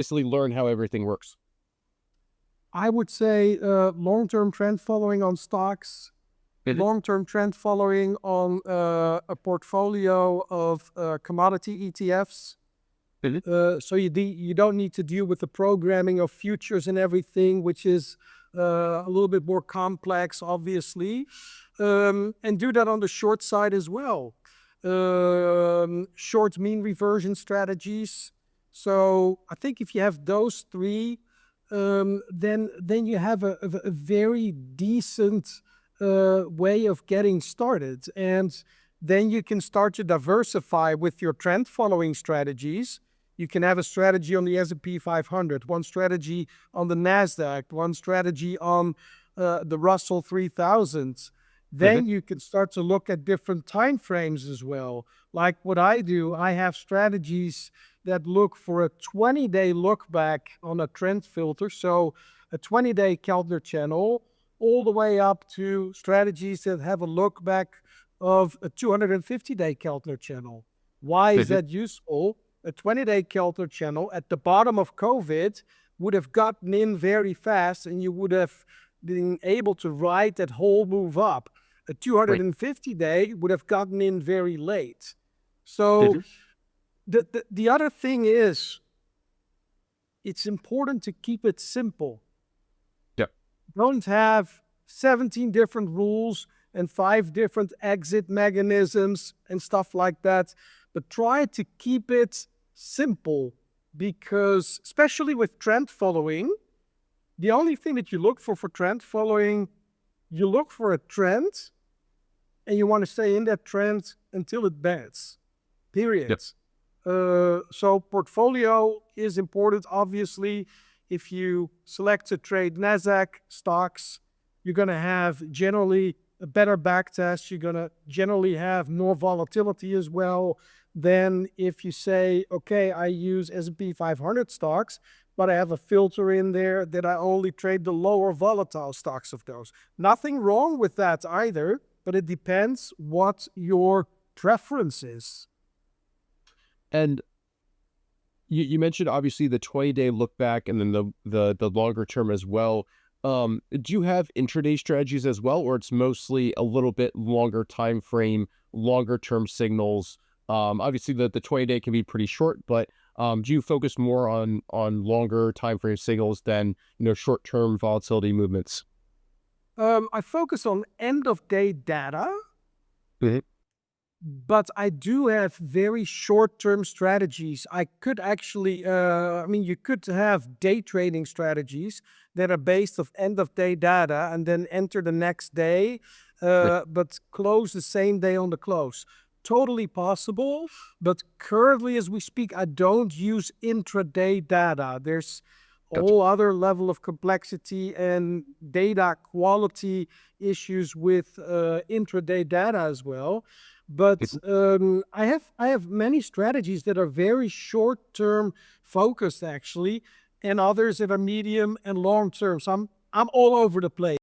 basically learn how everything works? I would say long-term trend following on stocks, Mhm. long-term trend following on a portfolio of commodity ETFs. Mhm. So you don't need to deal with the programming of futures and everything, which is a little bit more complex, obviously. And do that on the short side as well. Short mean reversion strategies. So I think if you have those three, then you have a very decent way of getting started. And then you can start to diversify with your trend following strategies. You can have a strategy on the S&P 500, one strategy on the NASDAQ, one strategy on the Russell 3000. Mhm. Then you can start to look at different time frames as well. Like what I do, I have strategies that look for a 20-day look back on a trend filter. So a 20-day Keltner channel, all the way up to strategies that have a look back of a 250-day Keltner channel. Why is Mhm. that useful? A 20-day Keltner channel at the bottom of COVID would have gotten in very fast and you would have been able to ride that whole move up. A Right. 250-day would have gotten in very late. So Mhm. the other thing is, it's important to keep it simple. Yep. Don't have 17 different rules and 5 different exit mechanisms and stuff like that, but try to keep it simple, because especially with trend following, the only thing that you look for trend following, you look for a trend and you want to stay in that trend until it bends, period. Yep. So portfolio is important, obviously. If you select to trade NASDAQ stocks, you're going to have generally a better back test. You're going to generally have more volatility as well than if you say, okay, I use S&P 500 stocks, but I have a filter in there that I only trade the lower volatile stocks of those. Nothing wrong with that either, but it depends what your preference is. And you mentioned obviously the 20-day look back and then the longer term as well. Do you have intraday strategies as well, or it's mostly a little bit longer time frame, longer term signals? Obviously the 20-day can be pretty short, but do you focus more on longer time frame signals than short term volatility movements? I focus on end of day data, Mhm. but I do have very short-term strategies. I could actually, you could have day trading strategies that are based of end of day data and then enter the next day, Right. but close the same day on the close. Totally possible, but currently as we speak, I don't use intraday data. There's a Gotcha. whole other level of complexity and data quality issues with intraday data as well. But Mhm. I have many strategies that are very short term focused actually, and others that are medium and long term. So I'm all over the place.